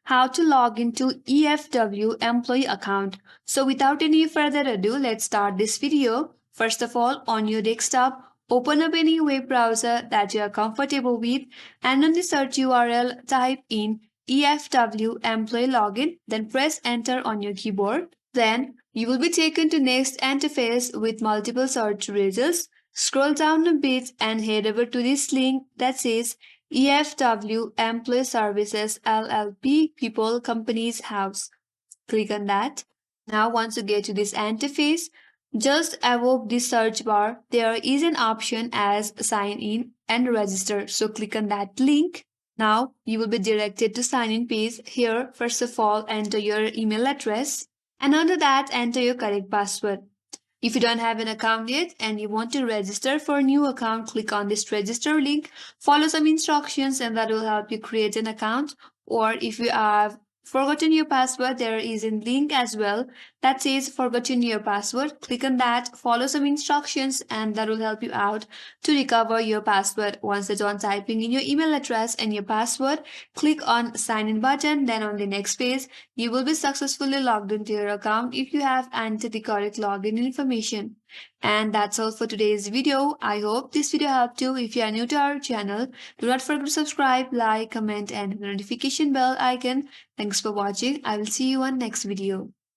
how to log into EFW employee account. So without any further ado, let's start this video. First of all, on your desktop, open up any web browser that you are comfortable with and on the search URL type in EFW employee login, then press enter on your keyboard. Then you will be taken to next interface with multiple search results. Scroll down a bit and head over to this link that says EFW Employee Services LLP People Companies House. Click on that. Now once you get to this interface, just above the search bar, there is an option as sign in and register. So click on that link. Now you will be directed to sign in page. Here, first of all, enter your email address and under that enter your correct password. If you don't have an account yet and you want to register for a new account, click on this register link, follow some instructions and that will help you create an account. Or if you have forgotten your password, there is a link as well that says forgotten your password. Click on that, follow some instructions and that will help you out to recover your password. Once you're done typing in your email address and your password, click on sign in button. Then on the next page, you will be successfully logged into your account if you have entered the correct login information. And that's all for today's video. I hope this video helped you. If you are new to our channel, do not forget to subscribe, like, comment and hit the notification bell icon. Thanks for watching. I will see you on next video.